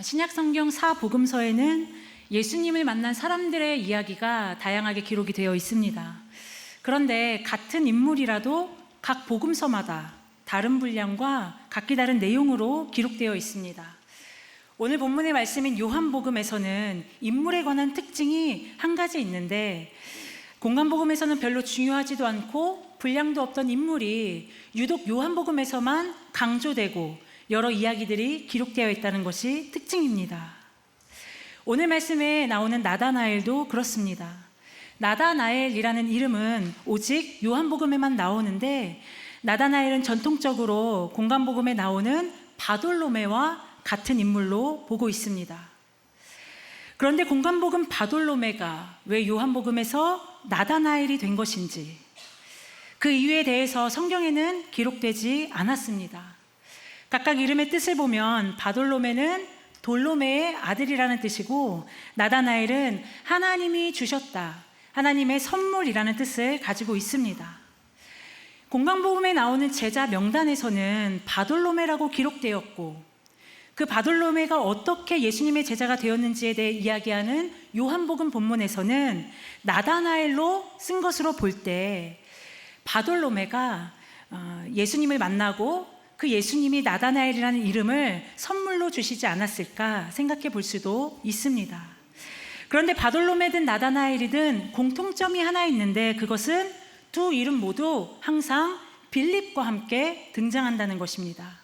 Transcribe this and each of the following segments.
신약성경 4복음서에는 예수님을 만난 사람들의 이야기가 다양하게 기록이 되어 있습니다. 그런데 같은 인물이라도 각 복음서마다 다른 분량과 각기 다른 내용으로 기록되어 있습니다. 오늘 본문의 말씀인 요한복음에서는 인물에 관한 특징이 한 가지 있는데, 공간복음에서는 별로 중요하지도 않고 분량도 없던 인물이 유독 요한복음에서만 강조되고 여러 이야기들이 기록되어 있다는 것이 특징입니다. 오늘 말씀에 나오는 나다나엘도 그렇습니다. 나다나엘이라는 이름은 오직 요한복음에만 나오는데, 나다나엘은 전통적으로 공간복음에 나오는 바돌로메와 같은 인물로 보고 있습니다. 그런데 공간복음 바돌로메가 왜 요한복음에서 나다나엘이 된 것인지, 그 이유에 대해서 성경에는 기록되지 않았습니다. 각각 이름의 뜻을 보면 바돌로메는 돌로메의 아들이라는 뜻이고, 나다나엘은 하나님이 주셨다, 하나님의 선물이라는 뜻을 가지고 있습니다. 공간복음에 나오는 제자 명단에서는 바돌로메라고 기록되었고, 그 바돌로메가 어떻게 예수님의 제자가 되었는지에 대해 이야기하는 요한복음 본문에서는 나다나엘로 쓴 것으로 볼 때, 바돌로메가 예수님을 만나고 그 예수님이 나다나엘이라는 이름을 선물로 주시지 않았을까 생각해 볼 수도 있습니다. 그런데 바돌로메든 나다나엘이든 공통점이 하나 있는데, 그것은 두 이름 모두 항상 빌립과 함께 등장한다는 것입니다.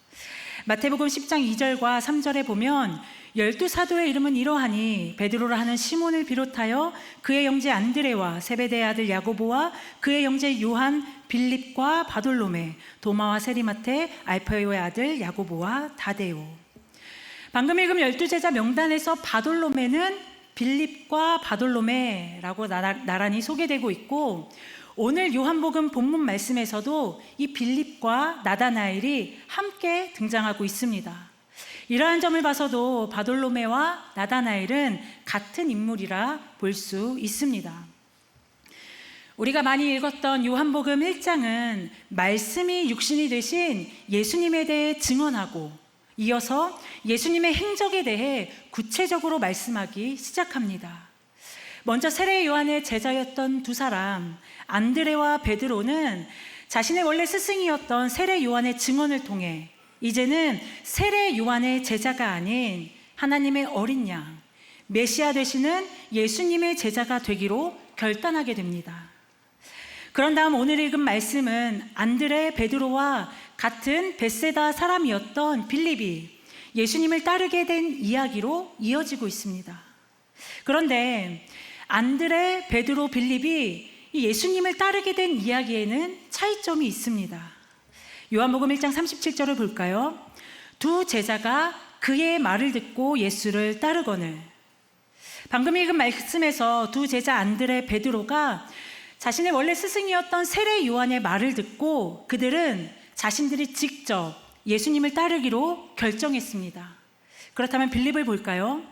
마태복음 10장 2절과 3절에 보면 12사도의 이름은 이러하니 베드로라 하는 시몬을 비롯하여 그의 형제 안드레와 세베대의 아들 야고보와 그의 형제 요한, 빌립과 바돌로메, 도마와 세리마테, 알페오의 아들 야고보와 다데오. 방금 읽은 12제자 명단에서 바돌로메는 빌립과 바돌로메라고 나란히 소개되고 있고, 오늘 요한복음 본문 말씀에서도 이 빌립과 나다나엘이 함께 등장하고 있습니다. 이러한 점을 봐서도 바돌로메와 나다나엘은 같은 인물이라 볼 수 있습니다. 우리가 많이 읽었던 요한복음 1장은 말씀이 육신이 되신 예수님에 대해 증언하고, 이어서 예수님의 행적에 대해 구체적으로 말씀하기 시작합니다. 먼저 세례 요한의 제자였던 두 사람, 안드레와 베드로는 자신의 원래 스승이었던 세례 요한의 증언을 통해 이제는 세례 요한의 제자가 아닌 하나님의 어린 양, 메시아 되시는 예수님의 제자가 되기로 결단하게 됩니다. 그런 다음 오늘 읽은 말씀은 안드레, 베드로와 같은 벳세다 사람이었던 빌립이 예수님을 따르게 된 이야기로 이어지고 있습니다. 그런데 안드레, 베드로, 빌립이 예수님을 따르게 된 이야기에는 차이점이 있습니다. 요한복음 1장 37절을 볼까요? 두 제자가 그의 말을 듣고 예수를 따르거늘. 방금 읽은 말씀에서 두 제자 안드레, 베드로가 자신의 원래 스승이었던 세례 요한의 말을 듣고 그들은 자신들이 직접 예수님을 따르기로 결정했습니다. 그렇다면 빌립을 볼까요?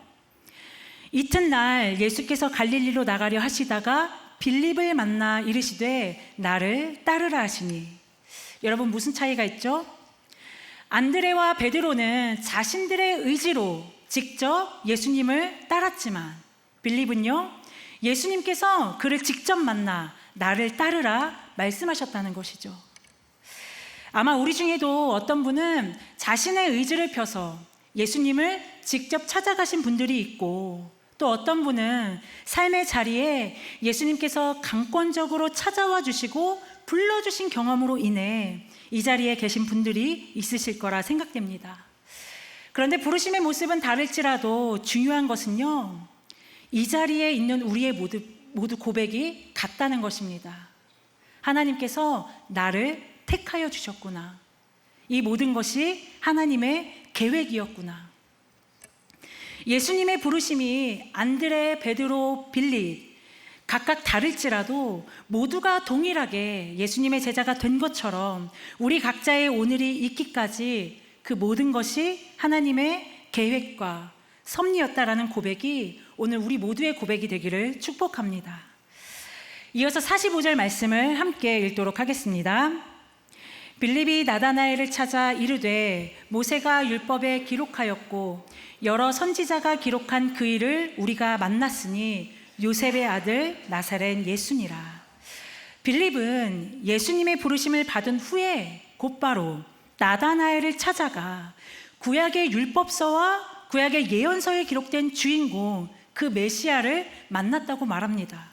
이튿날 예수께서 갈릴리로 나가려 하시다가 빌립을 만나 이르시되 나를 따르라 하시니. 여러분, 무슨 차이가 있죠? 안드레와 베드로는 자신들의 의지로 직접 예수님을 따랐지만, 빌립은요, 예수님께서 그를 직접 만나 나를 따르라 말씀하셨다는 것이죠. 아마 우리 중에도 어떤 분은 자신의 의지를 펴서 예수님을 직접 찾아가신 분들이 있고, 또 어떤 분은 삶의 자리에 예수님께서 강권적으로 찾아와 주시고 불러주신 경험으로 인해 이 자리에 계신 분들이 있으실 거라 생각됩니다. 그런데 부르심의 모습은 다를지라도 중요한 것은요, 이 자리에 있는 우리의 모두 고백이 같다는 것입니다. 하나님께서 나를 택하여 주셨구나. 이 모든 것이 하나님의 계획이었구나. 예수님의 부르심이 안드레, 베드로, 빌립 각각 다를지라도 모두가 동일하게 예수님의 제자가 된 것처럼 우리 각자의 오늘이 있기까지 그 모든 것이 하나님의 계획과 섭리였다라는 고백이 오늘 우리 모두의 고백이 되기를 축복합니다. 이어서 45절 말씀을 함께 읽도록 하겠습니다. 빌립이 나다나엘을 찾아 이르되 모세가 율법에 기록하였고 여러 선지자가 기록한 그 일을 우리가 만났으니 요셉의 아들 나사렛 예수니라. 빌립은 예수님의 부르심을 받은 후에 곧바로 나다나엘을 찾아가 구약의 율법서와 구약의 예언서에 기록된 주인공 그 메시아를 만났다고 말합니다.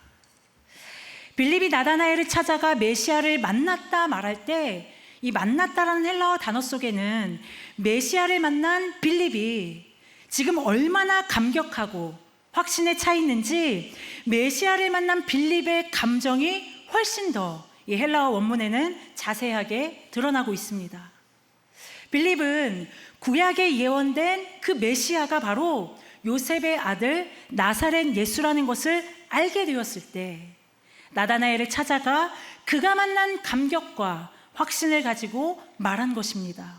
빌립이 나다나엘을 찾아가 메시아를 만났다 말할 때 이 만났다라는 헬라어 단어 속에는 메시아를 만난 빌립이 지금 얼마나 감격하고 확신에 차 있는지 메시아를 만난 빌립의 감정이 훨씬 더 이 헬라어 원문에는 자세하게 드러나고 있습니다. 빌립은 구약에 예언된 그 메시아가 바로 요셉의 아들 나사렛 예수라는 것을 알게 되었을 때 나다나엘을 찾아가 그가 만난 감격과 확신을 가지고 말한 것입니다.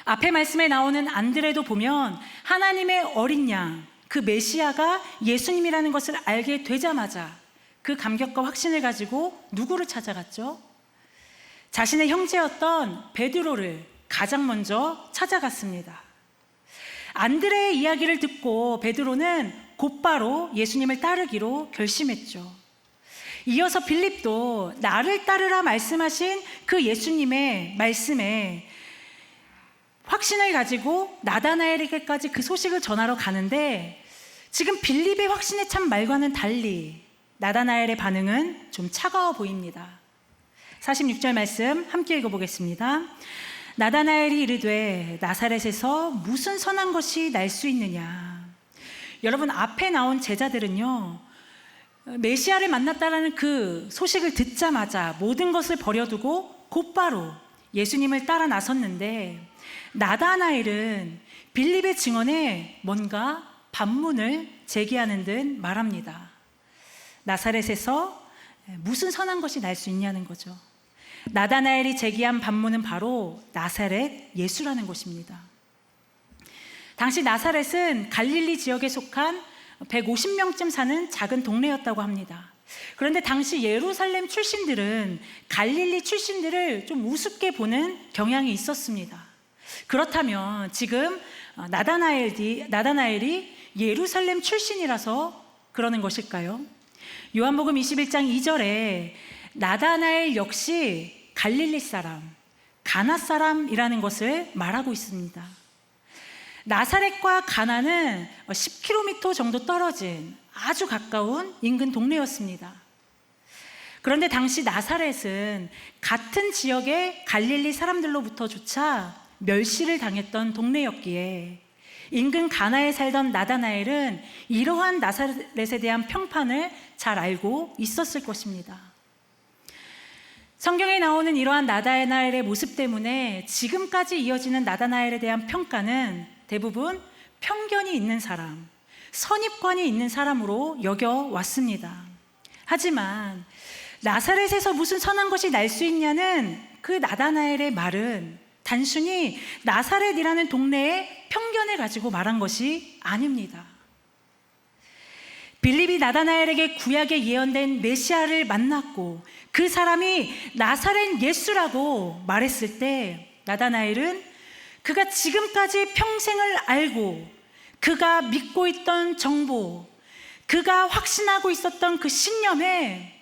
앞에 말씀에 나오는 안드레도 보면 하나님의 어린 양, 그 메시아가 예수님이라는 것을 알게 되자마자 그 감격과 확신을 가지고 누구를 찾아갔죠? 자신의 형제였던 베드로를 가장 먼저 찾아갔습니다. 안드레의 이야기를 듣고 베드로는 곧바로 예수님을 따르기로 결심했죠. 이어서 빌립도 나를 따르라 말씀하신 그 예수님의 말씀에 확신을 가지고 나다나엘에게까지 그 소식을 전하러 가는데 지금 빌립의 확신에 찬 말과는 달리 나다나엘의 반응은 좀 차가워 보입니다. 46절 말씀 함께 읽어보겠습니다. 나다나엘이 이르되 나사렛에서 무슨 선한 것이 날 수 있느냐. 여러분, 앞에 나온 제자들은요 메시아를 만났다라는 그 소식을 듣자마자 모든 것을 버려두고 곧바로 예수님을 따라 나섰는데 나다나엘은 빌립의 증언에 뭔가 반문을 제기하는 듯 말합니다. 나사렛에서 무슨 선한 것이 날 수 있냐는 거죠. 나다나엘이 제기한 반문은 바로 나사렛 예수라는 것입니다. 당시 나사렛은 갈릴리 지역에 속한 150명쯤 사는 작은 동네였다고 합니다. 그런데 당시 예루살렘 출신들은 갈릴리 출신들을 좀 우습게 보는 경향이 있었습니다. 그렇다면 지금 나다나엘이 예루살렘 출신이라서 그러는 것일까요? 요한복음 21장 2절에 나다나엘 역시 갈릴리 사람, 가나 사람이라는 것을 말하고 있습니다. 나사렛과 가나는 10km 정도 떨어진 아주 가까운 인근 동네였습니다. 그런데 당시 나사렛은 같은 지역의 갈릴리 사람들로부터조차 멸시를 당했던 동네였기에 인근 가나에 살던 나다나엘은 이러한 나사렛에 대한 평판을 잘 알고 있었을 것입니다. 성경에 나오는 이러한 나다나엘의 모습 때문에 지금까지 이어지는 나다나엘에 대한 평가는 대부분 편견이 있는 사람, 선입관이 있는 사람으로 여겨왔습니다. 하지만 나사렛에서 무슨 선한 것이 날 수 있냐는 그 나다나엘의 말은 단순히 나사렛이라는 동네의 편견을 가지고 말한 것이 아닙니다. 빌립이 나다나엘에게 구약에 예언된 메시아를 만났고 그 사람이 나사렛 예수라고 말했을 때 나다나엘은 그가 지금까지 평생을 알고 그가 믿고 있던 정보, 그가 확신하고 있었던 그 신념에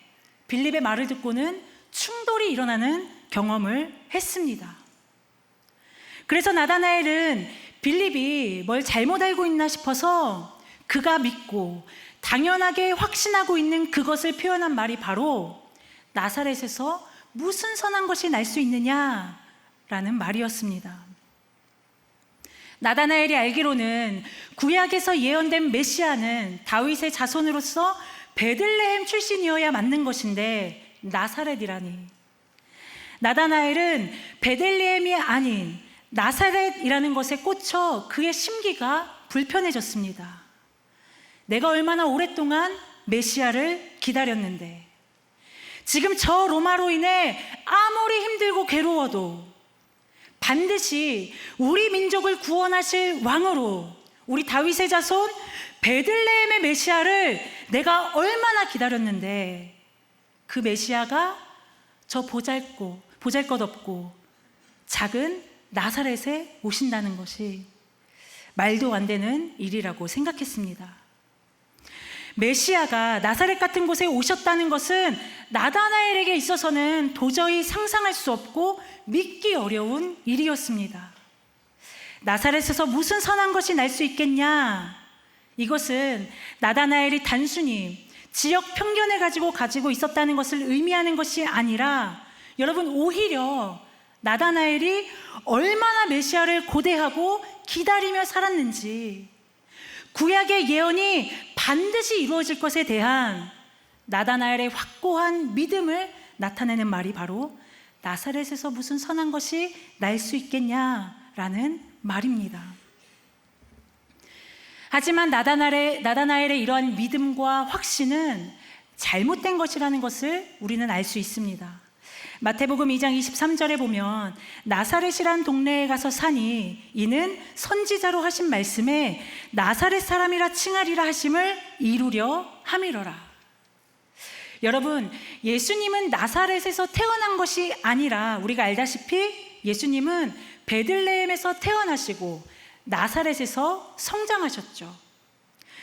빌립의 말을 듣고는 충돌이 일어나는 경험을 했습니다. 그래서 나다나엘은 빌립이 뭘 잘못 알고 있나 싶어서 그가 믿고 당연하게 확신하고 있는 그것을 표현한 말이 바로 나사렛에서 무슨 선한 것이 날 수 있느냐라는 말이었습니다. 나다나엘이 알기로는 구약에서 예언된 메시아는 다윗의 자손으로서 베들레헴 출신이어야 맞는 것인데 나사렛이라니. 나다나엘은 베들레헴이 아닌 나사렛이라는 것에 꽂혀 그의 심기가 불편해졌습니다. 내가 얼마나 오랫동안 메시아를 기다렸는데 지금 저 로마로 인해 아무리 힘들고 괴로워도 반드시 우리 민족을 구원하실 왕으로 우리 다윗의 자손 베들레헴의 메시아를 내가 얼마나 기다렸는데 그 메시아가 저 보잘고 보잘것없고 작은 나사렛에 오신다는 것이 말도 안 되는 일이라고 생각했습니다. 메시아가 나사렛 같은 곳에 오셨다는 것은 나다나엘에게 있어서는 도저히 상상할 수 없고 믿기 어려운 일이었습니다. 나사렛에서 무슨 선한 것이 날 수 있겠냐? 이것은 나다나엘이 단순히 지역 편견을 가지고 있었다는 것을 의미하는 것이 아니라, 여러분, 오히려 나다나엘이 얼마나 메시아를 고대하고 기다리며 살았는지, 구약의 예언이 반드시 이루어질 것에 대한 나다나엘의 확고한 믿음을 나타내는 말이 바로 나사렛에서 무슨 선한 것이 날 수 있겠냐라는 말입니다. 하지만 나다나엘의 이러한 믿음과 확신은 잘못된 것이라는 것을 우리는 알 수 있습니다. 마태복음 2장 23절에 보면 나사렛이란 동네에 가서 사니 이는 선지자로 하신 말씀에 나사렛 사람이라 칭하리라 하심을 이루려 함이로라. 여러분, 예수님은 나사렛에서 태어난 것이 아니라 우리가 알다시피 예수님은 베들레헴에서 태어나시고 나사렛에서 성장하셨죠.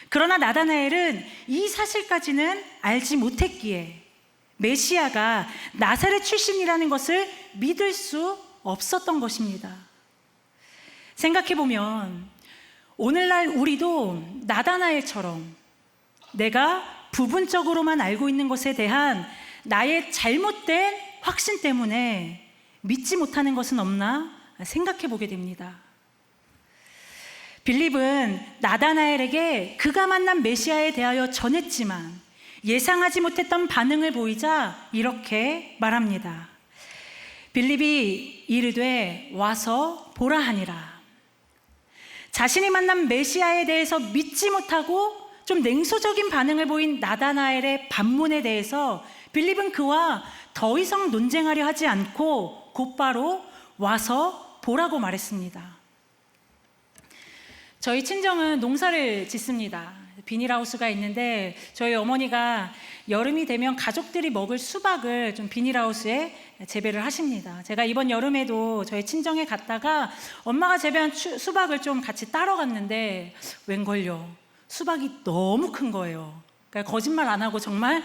그러나 나다나엘은 이 사실까지는 알지 못했기에 메시아가 나사렛 출신이라는 것을 믿을 수 없었던 것입니다. 생각해보면 오늘날 우리도 나다나엘처럼 내가 부분적으로만 알고 있는 것에 대한 나의 잘못된 확신 때문에 믿지 못하는 것은 없나 생각해보게 됩니다. 빌립은 나다나엘에게 그가 만난 메시아에 대하여 전했지만 예상하지 못했던 반응을 보이자 이렇게 말합니다. 빌립이 이르되 와서 보라 하니라. 자신이 만난 메시아에 대해서 믿지 못하고 좀 냉소적인 반응을 보인 나다나엘의 반문에 대해서 빌립은 그와 더 이상 논쟁하려 하지 않고 곧바로 와서 보라고 말했습니다. 저희 친정은 농사를 짓습니다. 비닐하우스가 있는데 저희 어머니가 여름이 되면 가족들이 먹을 수박을 좀 비닐하우스에 재배를 하십니다. 제가 이번 여름에도 저희 친정에 갔다가 엄마가 재배한 수박을 좀 같이 따러 갔는데 웬걸요, 수박이 너무 큰 거예요. 그러니까 거짓말 안 하고 정말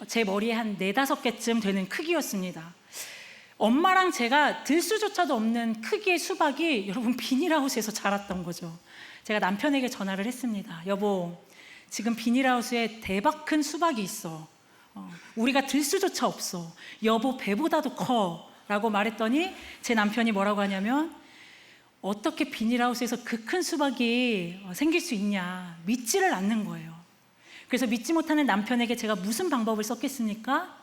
제 머리에 한 4-5개쯤 되는 크기였습니다. 엄마랑 제가 들 수조차도 없는 크기의 수박이 여러분 비닐하우스에서 자랐던 거죠. 제가 남편에게 전화를 했습니다. 여보, 지금 비닐하우스에 대박 큰 수박이 있어. 우리가 들 수조차 없어. 여보 배보다도 커 라고 말했더니 제 남편이 뭐라고 하냐면 어떻게 비닐하우스에서 그 큰 수박이 생길 수 있냐, 믿지를 않는 거예요. 그래서 믿지 못하는 남편에게 제가 무슨 방법을 썼겠습니까?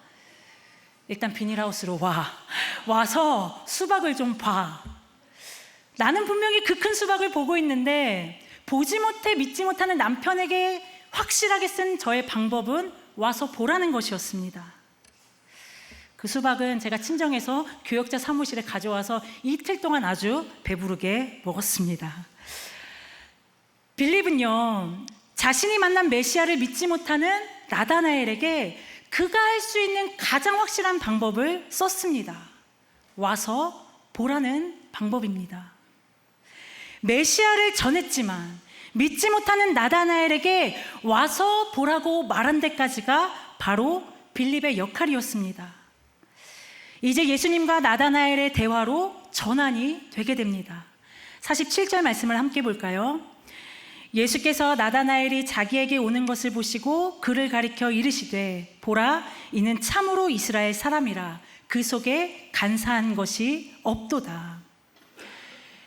일단 비닐하우스로 와서 수박을 좀 봐. 나는 분명히 그 큰 수박을 보고 있는데 보지 못해 믿지 못하는 남편에게 확실하게 쓴 저의 방법은 와서 보라는 것이었습니다. 그 수박은 제가 친정에서 교역자 사무실에 가져와서 이틀 동안 아주 배부르게 먹었습니다. 빌립은요, 자신이 만난 메시아를 믿지 못하는 나다나엘에게 그가 할 수 있는 가장 확실한 방법을 썼습니다. 와서 보라는 방법입니다. 메시아를 전했지만 믿지 못하는 나다나엘에게 와서 보라고 말한 데까지가 바로 빌립의 역할이었습니다. 이제 예수님과 나다나엘의 대화로 전환이 되게 됩니다. 47절 말씀을 함께 볼까요? 예수께서 나다나엘이 자기에게 오는 것을 보시고 그를 가리켜 이르시되 보라, 이는 참으로 이스라엘 사람이라 그 속에 간사한 것이 없도다.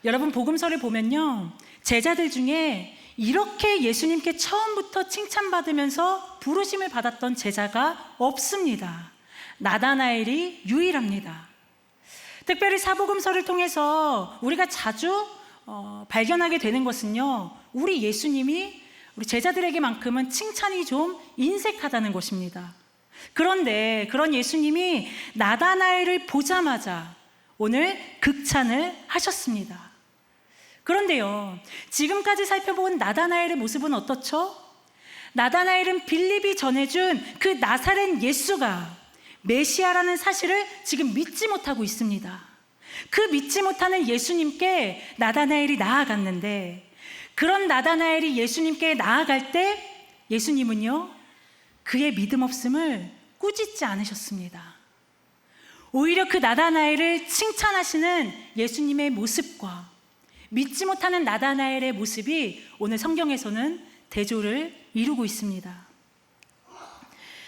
여러분, 복음서를 보면요, 제자들 중에 이렇게 예수님께 처음부터 칭찬받으면서 부르심을 받았던 제자가 없습니다. 나다나엘이 유일합니다. 특별히 사복음서를 통해서 우리가 자주 발견하게 되는 것은요, 우리 예수님이 우리 제자들에게만큼은 칭찬이 좀 인색하다는 것입니다. 그런데 그런 예수님이 나다나엘을 보자마자 오늘 극찬을 하셨습니다. 그런데요, 지금까지 살펴본 나다나엘의 모습은 어떻죠? 나다나엘은 빌립이 전해준 그 나사렛 예수가 메시아라는 사실을 지금 믿지 못하고 있습니다. 그 믿지 못하는 예수님께 나다나엘이 나아갔는데, 그런 나다나엘이 예수님께 나아갈 때 예수님은요, 그의 믿음 없음을 꾸짖지 않으셨습니다. 오히려 그 나다나엘을 칭찬하시는 예수님의 모습과 믿지 못하는 나다나엘의 모습이 오늘 성경에서는 대조를 이루고 있습니다.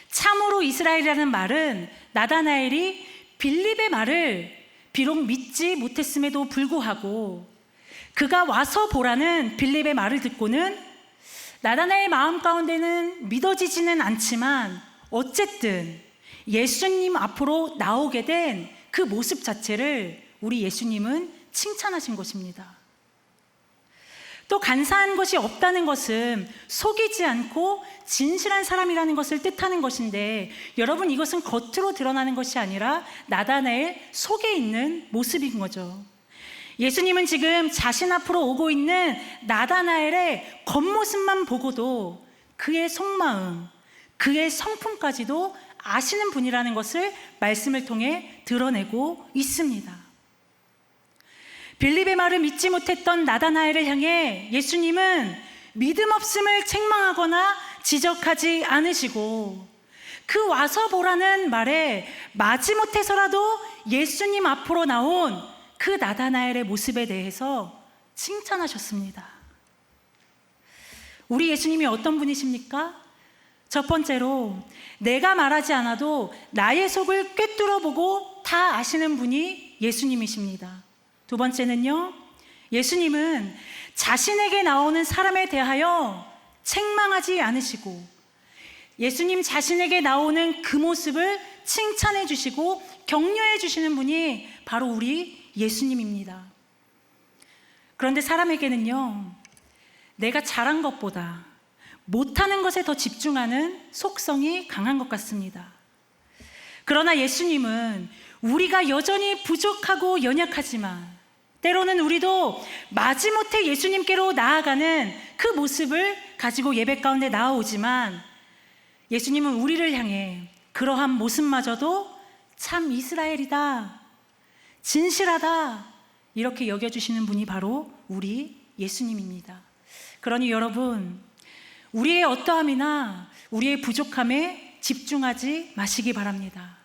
참으로 이스라엘이라는 말은 나다나엘이 빌립의 말을 비록 믿지 못했음에도 불구하고 그가 와서 보라는 빌립의 말을 듣고는 나다나엘 마음 가운데는 믿어지지는 않지만 어쨌든 예수님 앞으로 나오게 된 그 모습 자체를 우리 예수님은 칭찬하신 것입니다. 또 간사한 것이 없다는 것은 속이지 않고 진실한 사람이라는 것을 뜻하는 것인데, 여러분, 이것은 겉으로 드러나는 것이 아니라 나다나엘 속에 있는 모습인 거죠. 예수님은 지금 자신 앞으로 오고 있는 나다나엘의 겉모습만 보고도 그의 속마음, 그의 성품까지도 아시는 분이라는 것을 말씀을 통해 드러내고 있습니다. 빌립의 말을 믿지 못했던 나다나엘을 향해 예수님은 믿음 없음을 책망하거나 지적하지 않으시고, 그 와서 보라는 말에 마지못해서라도 예수님 앞으로 나온 그 나다나엘의 모습에 대해서 칭찬하셨습니다. 우리 예수님이 어떤 분이십니까? 첫 번째로, 내가 말하지 않아도 나의 속을 꿰뚫어 보고 다 아시는 분이 예수님이십니다. 두 번째는요, 예수님은 자신에게 나오는 사람에 대하여 책망하지 않으시고 예수님 자신에게 나오는 그 모습을 칭찬해 주시고 격려해 주시는 분이 바로 우리 예수님입니다. 그런데 사람에게는요, 내가 잘한 것보다 못하는 것에 더 집중하는 속성이 강한 것 같습니다. 그러나 예수님은 우리가 여전히 부족하고 연약하지만 때로는 우리도 마지못해 예수님께로 나아가는 그 모습을 가지고 예배 가운데 나아오지만, 예수님은 우리를 향해 그러한 모습마저도 참 이스라엘이다, 진실하다, 이렇게 여겨주시는 분이 바로 우리 예수님입니다. 그러니 여러분, 우리의 어떠함이나 우리의 부족함에 집중하지 마시기 바랍니다.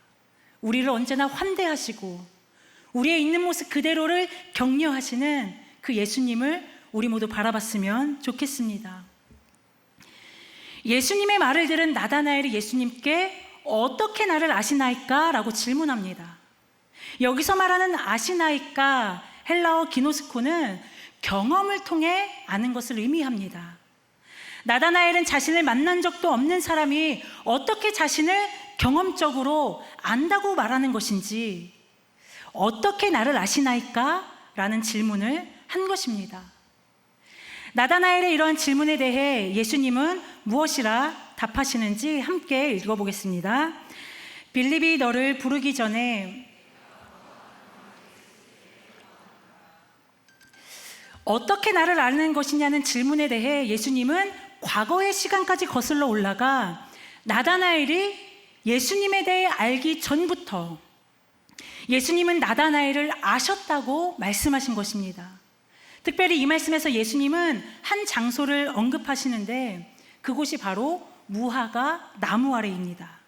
우리를 언제나 환대하시고 우리의 있는 모습 그대로를 격려하시는 그 예수님을 우리 모두 바라봤으면 좋겠습니다. 예수님의 말을 들은 나다나엘이 예수님께 어떻게 나를 아시나이까? 라고 질문합니다. 여기서 말하는 아시나이까, 헬라어 기노스코는 경험을 통해 아는 것을 의미합니다. 나다나엘은 자신을 만난 적도 없는 사람이 어떻게 자신을 경험적으로 안다고 말하는 것인지, 어떻게 나를 아시나이까? 라는 질문을 한 것입니다. 나다나엘의 이러한 질문에 대해 예수님은 무엇이라 답하시는지 함께 읽어보겠습니다. 빌립이 너를 부르기 전에 어떻게 나를 아는 것이냐는 질문에 대해 예수님은 과거의 시간까지 거슬러 올라가 나다나엘이 예수님에 대해 알기 전부터 예수님은 나다나엘을 아셨다고 말씀하신 것입니다. 특별히 이 말씀에서 예수님은 한 장소를 언급하시는데 그곳이 바로 무화과 나무 아래입니다.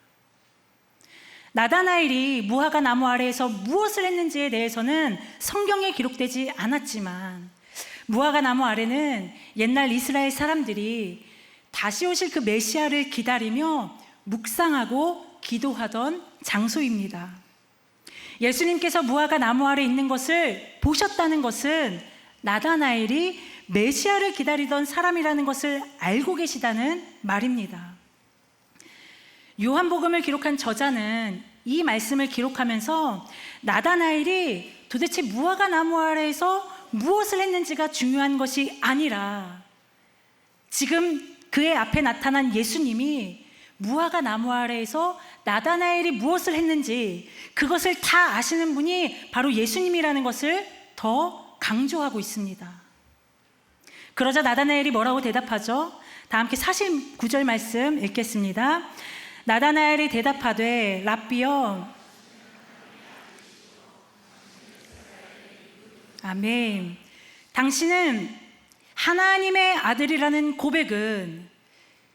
나다나엘이 무화과 나무 아래에서 무엇을 했는지에 대해서는 성경에 기록되지 않았지만, 무화과 나무 아래는 옛날 이스라엘 사람들이 다시 오실 그 메시아를 기다리며 묵상하고 기도하던 장소입니다. 예수님께서 무화과 나무 아래 있는 것을 보셨다는 것은 나다나엘이 메시아를 기다리던 사람이라는 것을 알고 계시다는 말입니다. 요한복음을 기록한 저자는 이 말씀을 기록하면서 나다나엘이 도대체 무화과 나무 아래에서 무엇을 했는지가 중요한 것이 아니라 지금 그의 앞에 나타난 예수님이 무화과 나무 아래에서 나다나엘이 무엇을 했는지 그것을 다 아시는 분이 바로 예수님이라는 것을 더 강조하고 있습니다. 그러자 나다나엘이 뭐라고 대답하죠? 다 함께 49절 말씀 읽겠습니다. 나다나엘이 대답하되 랍비여. 아멘. 당신은 하나님의 아들이라는 고백은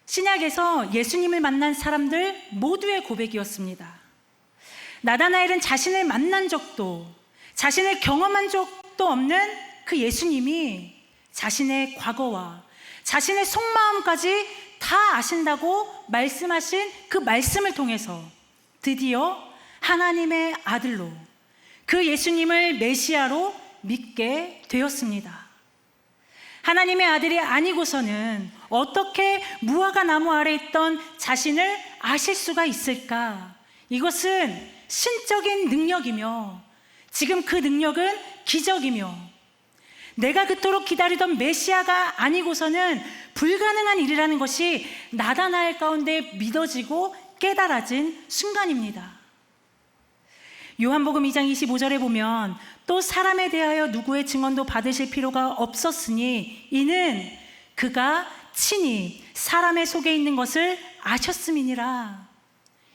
신약에서 예수님을 만난 사람들 모두의 고백이었습니다. 나다나엘은 자신을 만난 적도 자신을 경험한 적도 없는 그 예수님이 자신의 과거와 자신의 속마음까지 다 아신다고 말씀하신 그 말씀을 통해서 드디어 하나님의 아들로 그 예수님을 메시아로 믿게 되었습니다. 하나님의 아들이 아니고서는 어떻게 무화과 나무 아래 있던 자신을 아실 수가 있을까? 이것은 신적인 능력이며 지금 그 능력은 기적이며 내가 그토록 기다리던 메시아가 아니고서는 불가능한 일이라는 것이 나다나엘 가운데 믿어지고 깨달아진 순간입니다. 요한복음 2장 25절에 보면 또 사람에 대하여 누구의 증언도 받으실 필요가 없었으니 이는 그가 친히 사람의 속에 있는 것을 아셨음이니라.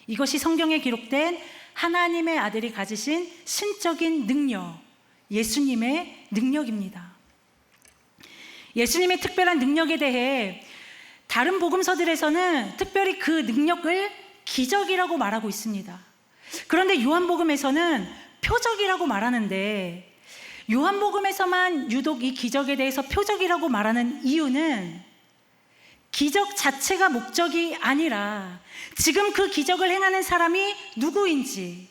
이것이 성경에 기록된 하나님의 아들이 가지신 신적인 능력, 예수님의 능력입니다. 예수님의 특별한 능력에 대해 다른 복음서들에서는 특별히 그 능력을 기적이라고 말하고 있습니다. 그런데 요한복음에서는 표적이라고 말하는데 요한복음에서만 유독 이 기적에 대해서 표적이라고 말하는 이유는 기적 자체가 목적이 아니라 지금 그 기적을 행하는 사람이 누구인지,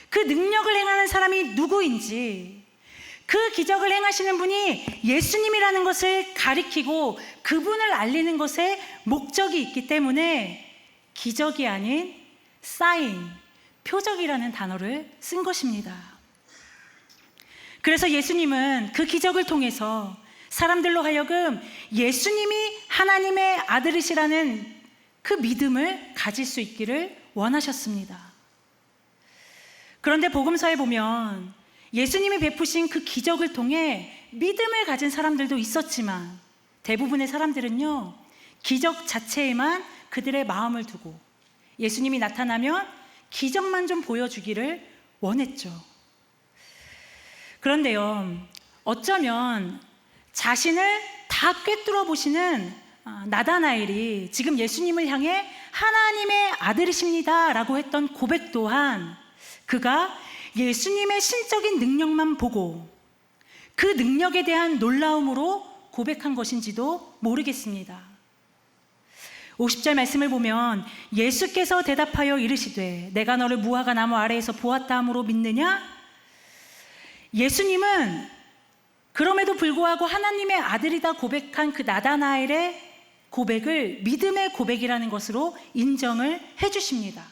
그 능력을 행하는 사람이 누구인지, 그 기적을 행하시는 분이 예수님이라는 것을 가리키고 그분을 알리는 것에 목적이 있기 때문에 기적이 아닌 사인, 표적이라는 단어를 쓴 것입니다. 그래서 예수님은 그 기적을 통해서 사람들로 하여금 예수님이 하나님의 아들이시라는 그 믿음을 가질 수 있기를 원하셨습니다. 그런데 복음서에 보면 예수님이 베푸신 그 기적을 통해 믿음을 가진 사람들도 있었지만 대부분의 사람들은요, 기적 자체에만 그들의 마음을 두고 예수님이 나타나면 기적만 좀 보여주기를 원했죠. 그런데요, 어쩌면 자신을 다 꿰뚫어 보시는 나다나엘이 지금 예수님을 향해 하나님의 아들이십니다 라고 했던 고백 또한 그가 예수님의 신적인 능력만 보고 그 능력에 대한 놀라움으로 고백한 것인지도 모르겠습니다. 50절 말씀을 보면 예수께서 대답하여 이르시되 내가 너를 무화과 나무 아래에서 보았다 함으로 믿느냐? 예수님은 그럼에도 불구하고 하나님의 아들이다 고백한 그 나다나엘의 고백을 믿음의 고백이라는 것으로 인정을 해주십니다.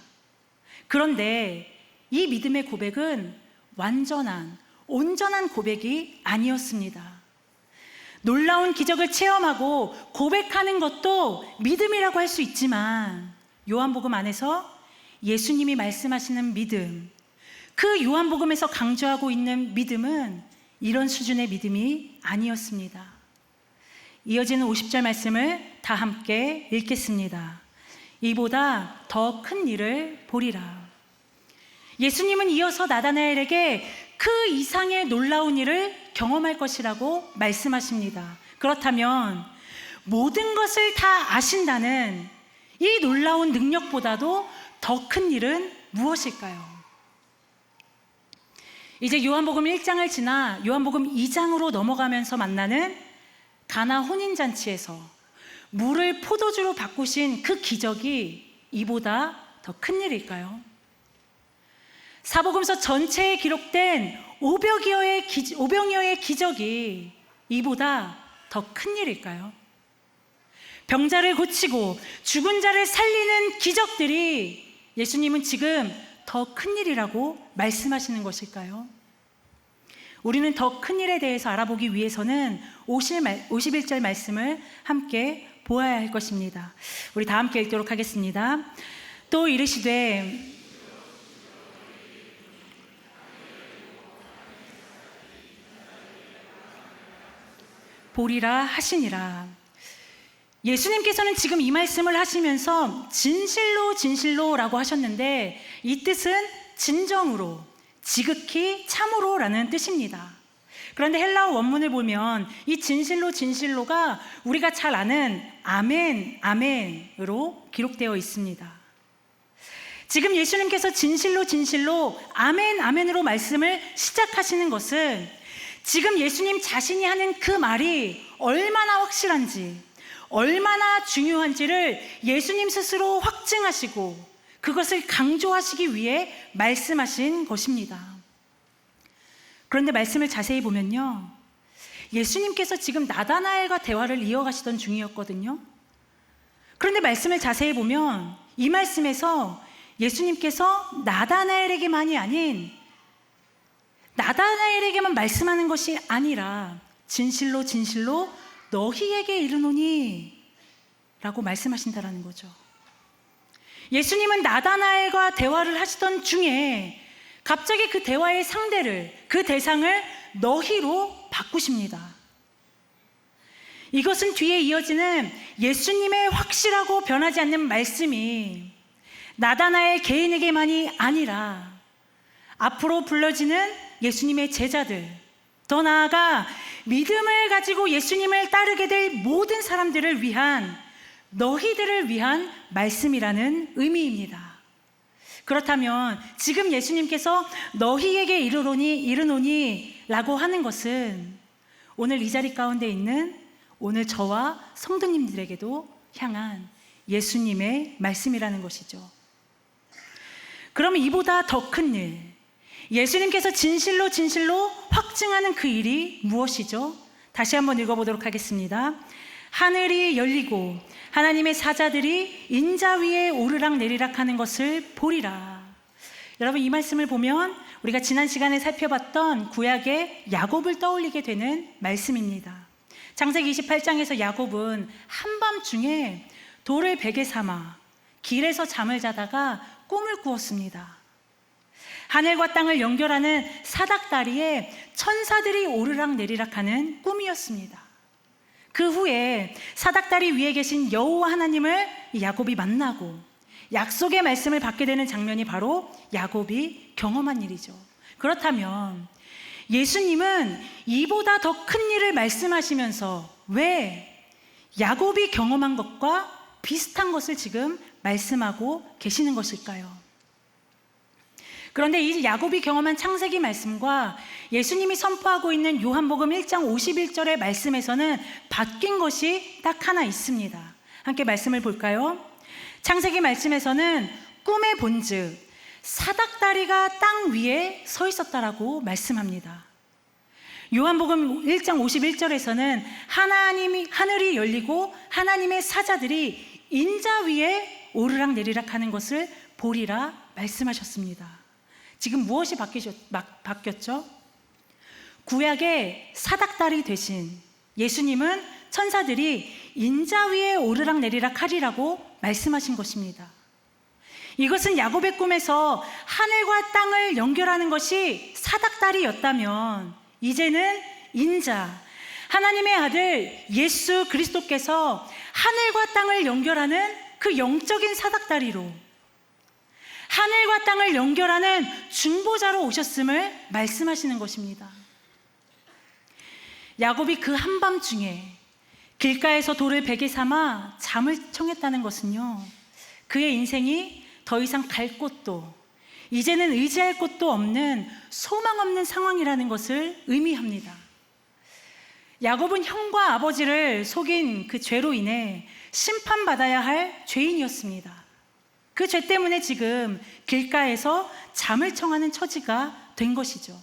그런데 이 믿음의 고백은 온전한 고백이 아니었습니다. 놀라운 기적을 체험하고 고백하는 것도 믿음이라고 할 수 있지만 요한복음 안에서 예수님이 말씀하시는 믿음, 그 요한복음에서 강조하고 있는 믿음은 이런 수준의 믿음이 아니었습니다. 이어지는 50절 말씀을 다 함께 읽겠습니다. 이보다 더 큰 일을 보리라. 예수님은 이어서 나다나엘에게 그 이상의 놀라운 일을 경험할 것이라고 말씀하십니다. 그렇다면 모든 것을 다 아신다는 이 놀라운 능력보다도 더 큰 일은 무엇일까요? 이제 요한복음 1장을 지나 요한복음 2장으로 넘어가면서 만나는 가나 혼인잔치에서 물을 포도주로 바꾸신 그 기적이 이보다 더 큰 일일까요? 사복음서 전체에 기록된 500여의 기적이 이보다 더 큰 일일까요? 병자를 고치고 죽은 자를 살리는 기적들이 예수님은 지금 더 큰 일이라고 말씀하시는 것일까요? 우리는 더 큰 일에 대해서 알아보기 위해서는 51절 말씀을 함께 보아야 할 것입니다. 우리 다 함께 읽도록 하겠습니다. 또 이르시되 보리라 하시니라. 예수님께서는 지금 이 말씀을 하시면서 진실로 진실로라고 하셨는데 이 뜻은 진정으로, 지극히 참으로라는 뜻입니다. 그런데 헬라어 원문을 보면 이 진실로 진실로가 우리가 잘 아는 아멘, 아멘으로 기록되어 있습니다. 지금 예수님께서 진실로 진실로 아멘, 아멘으로 말씀을 시작하시는 것은 지금 예수님 자신이 하는 그 말이 얼마나 확실한지, 얼마나 중요한지를 예수님 스스로 확증하시고 그것을 강조하시기 위해 말씀하신 것입니다. 그런데 말씀을 자세히 보면요, 예수님께서 지금 나다나엘과 대화를 이어가시던 중이었거든요. 그런데 말씀을 자세히 보면 이 말씀에서 예수님께서 나다나엘에게만이 아닌 나다나엘에게만 말씀하는 것이 아니라 진실로 진실로 너희에게 이르노니 라고 말씀하신다라는 거죠. 예수님은 나다나엘과 대화를 하시던 중에 갑자기 그 대화의 상대를, 그 대상을 너희로 바꾸십니다. 이것은 뒤에 이어지는 예수님의 확실하고 변하지 않는 말씀이 나다나엘 개인에게만이 아니라 앞으로 불러지는 예수님의 제자들, 더 나아가 믿음을 가지고 예수님을 따르게 될 모든 사람들을 위한, 너희들을 위한 말씀이라는 의미입니다. 그렇다면 지금 예수님께서 너희에게 이르노니 라고 하는 것은 오늘 이 자리 가운데 있는 오늘 저와 성도님들에게도 향한 예수님의 말씀이라는 것이죠. 그럼 이보다 더 큰 일, 예수님께서 진실로 진실로 확증하는 그 일이 무엇이죠? 다시 한번 읽어보도록 하겠습니다. 하늘이 열리고 하나님의 사자들이 인자 위에 오르락 내리락 하는 것을 보리라. 여러분, 이 말씀을 보면 우리가 지난 시간에 살펴봤던 구약의 야곱을 떠올리게 되는 말씀입니다. 창세기 28장에서 야곱은 한밤중에 돌을 베개 삼아 길에서 잠을 자다가 꿈을 꾸었습니다. 하늘과 땅을 연결하는 사닥다리에 천사들이 오르락 내리락 하는 꿈이었습니다. 그 후에 사닥다리 위에 계신 여호와 하나님을 야곱이 만나고 약속의 말씀을 받게 되는 장면이 바로 야곱이 경험한 일이죠. 그렇다면 예수님은 이보다 더 큰 일을 말씀하시면서 왜 야곱이 경험한 것과 비슷한 것을 지금 말씀하고 계시는 것일까요? 그런데 이 야곱이 경험한 창세기 말씀과 예수님이 선포하고 있는 요한복음 1장 51절의 말씀에서는 바뀐 것이 딱 하나 있습니다. 함께 말씀을 볼까요? 창세기 말씀에서는 꿈에 본즉 사닥다리가 땅 위에 서 있었다라고 말씀합니다. 요한복음 1장 51절에서는 하늘이 열리고 하나님의 사자들이 인자 위에 오르락 내리락 하는 것을 보리라 말씀하셨습니다. 지금 무엇이 바뀌었죠? 구약의 사닥다리 대신 예수님은 천사들이 인자 위에 오르락 내리락 하리라고 말씀하신 것입니다. 이것은 야곱의 꿈에서 하늘과 땅을 연결하는 것이 사닥다리였다면 이제는 인자, 하나님의 아들 예수 그리스도께서 하늘과 땅을 연결하는 그 영적인 사닥다리로, 하늘과 땅을 연결하는 중보자로 오셨음을 말씀하시는 것입니다. 야곱이 그 한밤중에 길가에서 돌을 베개 삼아 잠을 청했다는 것은요, 그의 인생이 더 이상 갈 곳도, 이제는 의지할 곳도 없는 소망 없는 상황이라는 것을 의미합니다. 야곱은 형과 아버지를 속인 그 죄로 인해 심판받아야 할 죄인이었습니다. 그 죄 때문에 지금 길가에서 잠을 청하는 처지가 된 것이죠.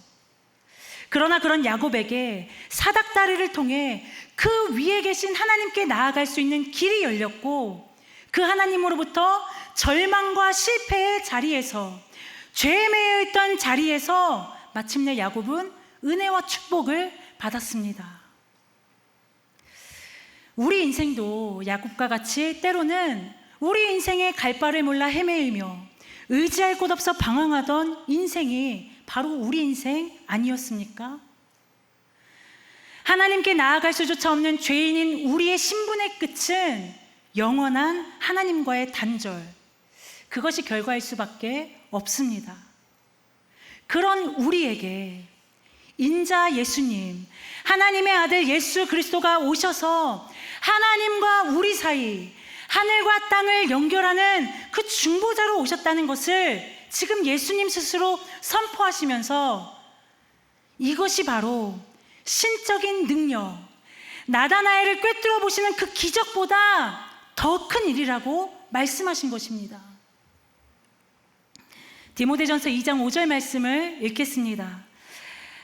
그러나 그런 야곱에게 사닥다리를 통해 그 위에 계신 하나님께 나아갈 수 있는 길이 열렸고, 그 하나님으로부터 절망과 실패의 자리에서, 죄에 매여 있던 자리에서 마침내 야곱은 은혜와 축복을 받았습니다. 우리 인생도 야곱과 같이 때로는 우리 인생의 갈 바를 몰라 헤매이며 의지할 곳 없어 방황하던 인생이 바로 우리 인생 아니었습니까? 하나님께 나아갈 수조차 없는 죄인인 우리의 신분의 끝은 영원한 하나님과의 단절, 그것이 결과일 수밖에 없습니다. 그런 우리에게 인자 예수님, 하나님의 아들 예수 그리스도가 오셔서 하나님과 우리 사이, 하늘과 땅을 연결하는 그 중보자로 오셨다는 것을 지금 예수님 스스로 선포하시면서 이것이 바로 신적인 능력, 나다나엘을 꿰뚫어 보시는 그 기적보다 더 큰 일이라고 말씀하신 것입니다. 디모데전서 2장 5절 말씀을 읽겠습니다.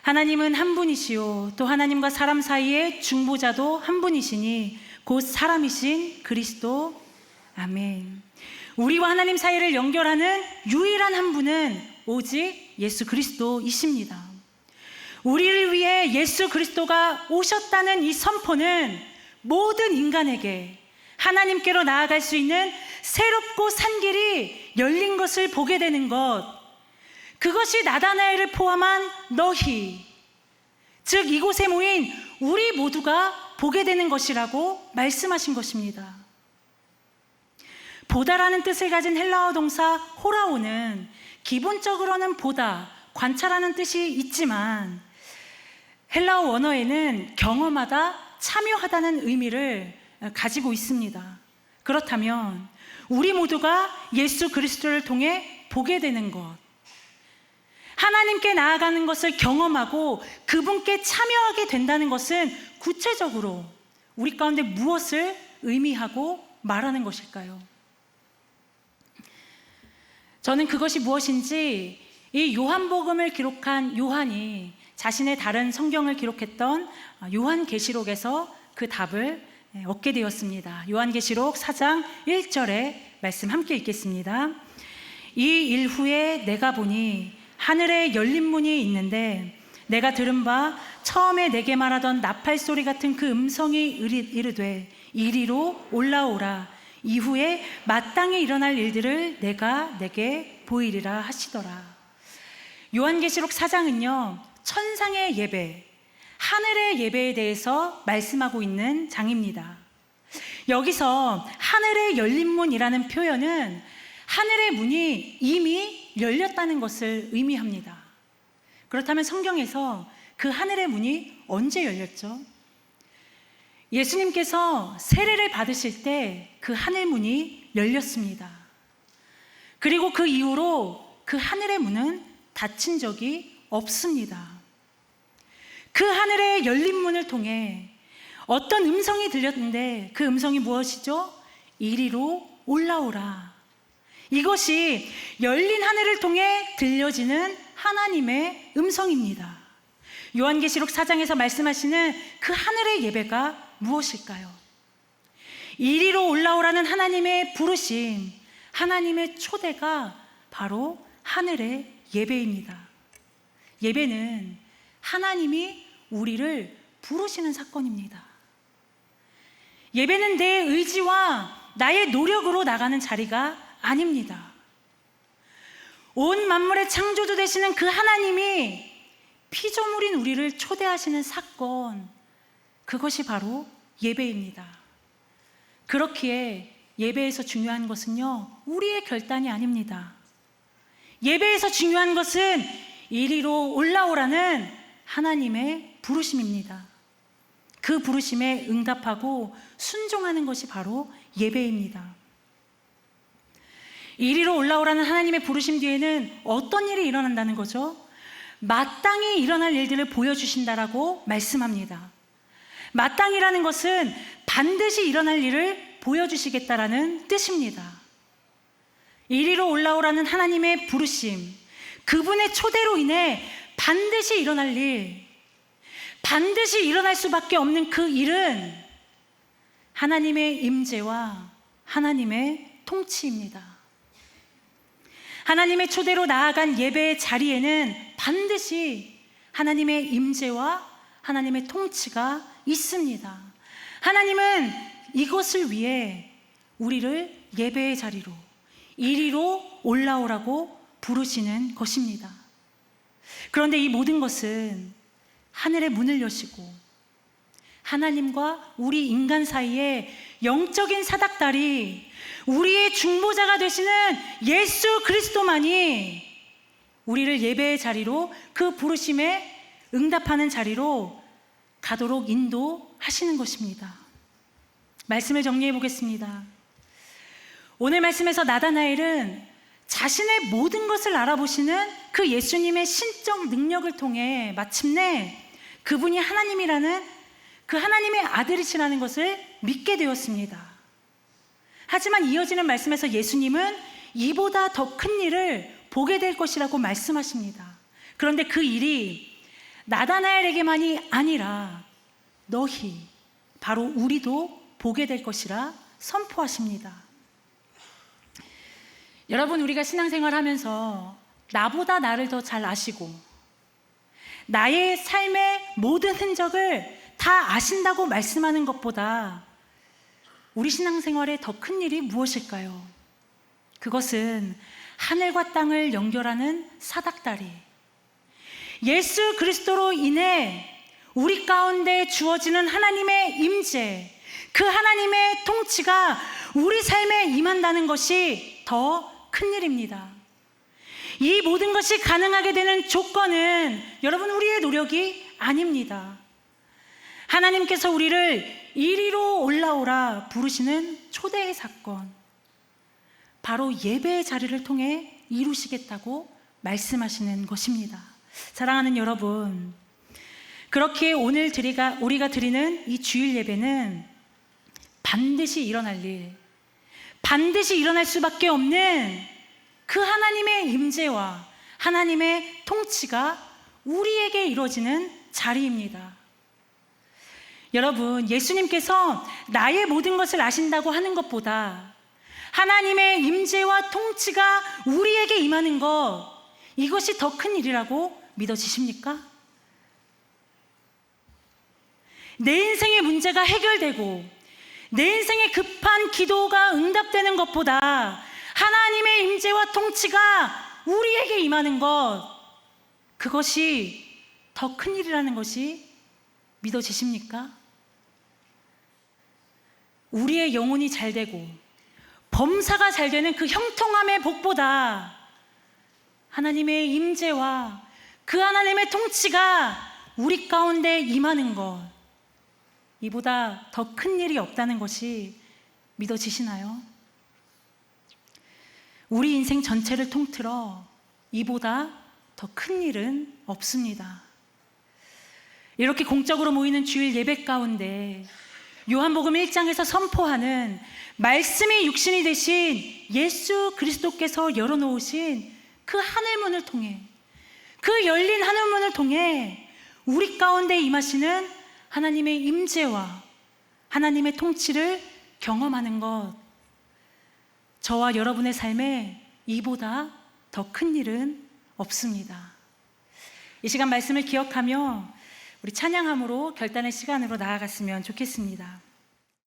하나님은 한 분이시요 또 하나님과 사람 사이의 중보자도 한 분이시니 곧 사람이신 그리스도. 아멘. 우리와 하나님 사이를 연결하는 유일한 한 분은 오직 예수 그리스도이십니다. 우리를 위해 예수 그리스도가 오셨다는 이 선포는 모든 인간에게 하나님께로 나아갈 수 있는 새롭고 산 길이 열린 것을 보게 되는 것, 그것이 나다나엘을 포함한 너희, 즉 이곳에 모인 우리 모두가 보게 되는 것이라고 말씀하신 것입니다. 보다라는 뜻을 가진 헬라어 동사 호라오는 기본적으로는 보다, 관찰하는 뜻이 있지만 헬라어 원어에는 경험하다, 참여하다는 의미를 가지고 있습니다. 그렇다면 우리 모두가 예수 그리스도를 통해 보게 되는 것, 하나님께 나아가는 것을 경험하고 그분께 참여하게 된다는 것은 구체적으로 우리 가운데 무엇을 의미하고 말하는 것일까요? 저는 그것이 무엇인지 이 요한복음을 기록한 요한이 자신의 다른 성경을 기록했던 요한계시록에서 그 답을 얻게 되었습니다. 요한계시록 4장 1절의 말씀 함께 읽겠습니다. 이 일 후에 내가 보니 하늘에 열린 문이 있는데 내가 들은 바 처음에 내게 말하던 나팔 소리 같은 그 음성이 이르되 이리로 올라오라. 이후에 마땅히 일어날 일들을 내가 내게 보이리라 하시더라. 요한계시록 4장은요, 천상의 예배, 하늘의 예배에 대해서 말씀하고 있는 장입니다. 여기서 하늘의 열린 문이라는 표현은 하늘의 문이 이미 열렸다는 것을 의미합니다. 그렇다면 성경에서 그 하늘의 문이 언제 열렸죠? 예수님께서 세례를 받으실 때 그 하늘 문이 열렸습니다. 그리고 그 이후로 그 하늘의 문은 닫힌 적이 없습니다. 그 하늘의 열린 문을 통해 어떤 음성이 들렸는데 그 음성이 무엇이죠? 이리로 올라오라. 이것이 열린 하늘을 통해 들려지는 하나님의 음성입니다. 요한계시록 4장에서 말씀하시는 그 하늘의 예배가 무엇일까요? 이리로 올라오라는 하나님의 부르심, 하나님의 초대가 바로 하늘의 예배입니다. 예배는 하나님이 우리를 부르시는 사건입니다. 예배는 내 의지와 나의 노력으로 나가는 자리가 아닙니다. 온 만물의 창조주 되시는 그 하나님이 피조물인 우리를 초대하시는 사건, 그것이 바로 예배입니다. 그렇기에 예배에서 중요한 것은요, 우리의 결단이 아닙니다. 예배에서 중요한 것은 이리로 올라오라는 하나님의 부르심입니다. 그 부르심에 응답하고 순종하는 것이 바로 예배입니다. 이리로 올라오라는 하나님의 부르심 뒤에는 어떤 일이 일어난다는 거죠? 마땅히 일어날 일들을 보여주신다라고 말씀합니다. 마땅이라는 것은 반드시 일어날 일을 보여주시겠다라는 뜻입니다. 이리로 올라오라는 하나님의 부르심, 그분의 초대로 인해 반드시 일어날 일, 반드시 일어날 수밖에 없는 그 일은 하나님의 임재와 하나님의 통치입니다. 하나님의 초대로 나아간 예배의 자리에는 반드시 하나님의 임재와 하나님의 통치가 있습니다. 하나님은 이것을 위해 우리를 예배의 자리로, 이리로 올라오라고 부르시는 것입니다. 그런데 이 모든 것은 하늘의 문을 여시고 하나님과 우리 인간 사이에 영적인 사닥다리, 우리의 중보자가 되시는 예수 그리스도만이 우리를 예배의 자리로, 그 부르심에 응답하는 자리로 가도록 인도하시는 것입니다. 말씀을 정리해 보겠습니다. 오늘 말씀에서 나다나엘은 자신의 모든 것을 알아보시는 그 예수님의 신적 능력을 통해 마침내 그분이 하나님이라는, 그 하나님의 아들이시라는 것을 믿게 되었습니다. 하지만 이어지는 말씀에서 예수님은 이보다 더 큰 일을 보게 될 것이라고 말씀하십니다. 그런데 그 일이 나다나엘에게만이 아니라 너희, 바로 우리도 보게 될 것이라 선포하십니다. 여러분, 우리가 신앙생활 하면서 나보다 나를 더 잘 아시고 나의 삶의 모든 흔적을 다 아신다고 말씀하는 것보다 우리 신앙생활에 더 큰 일이 무엇일까요? 그것은 하늘과 땅을 연결하는 사닥다리, 예수 그리스도로 인해 우리 가운데 주어지는 하나님의 임재, 그 하나님의 통치가 우리 삶에 임한다는 것이 더 큰 일입니다. 이 모든 것이 가능하게 되는 조건은 여러분, 우리의 노력이 아닙니다. 하나님께서 우리를 이리로 올라오라 부르시는 초대의 사건, 바로 예배의 자리를 통해 이루시겠다고 말씀하시는 것입니다. 사랑하는 여러분, 그렇게 오늘 우리가 드리는 이 주일 예배는 반드시 일어날 일, 반드시 일어날 수밖에 없는 그 하나님의 임재와 하나님의 통치가 우리에게 이루어지는 자리입니다. 여러분, 예수님께서 나의 모든 것을 아신다고 하는 것보다 하나님의 임재와 통치가 우리에게 임하는 것, 이것이 더 큰 일이라고 믿어지십니까? 내 인생의 문제가 해결되고 내 인생의 급한 기도가 응답되는 것보다 하나님의 임재와 통치가 우리에게 임하는 것, 그것이 더 큰 일이라는 것이 믿어지십니까? 우리의 영혼이 잘 되고 범사가 잘 되는 그 형통함의 복보다 하나님의 임재와 그 하나님의 통치가 우리 가운데 임하는 것, 이보다 더 큰 일이 없다는 것이 믿어지시나요? 우리 인생 전체를 통틀어 이보다 더 큰 일은 없습니다. 이렇게 공적으로 모이는 주일 예배 가운데 요한복음 1장에서 선포하는 말씀이 육신이 되신 예수 그리스도께서 열어놓으신 그 하늘문을 통해, 그 열린 하늘문을 통해 우리 가운데 임하시는 하나님의 임재와 하나님의 통치를 경험하는 것, 저와 여러분의 삶에 이보다 더 큰 일은 없습니다. 이 시간 말씀을 기억하며 우리 찬양함으로 결단의 시간으로 나아갔으면 좋겠습니다.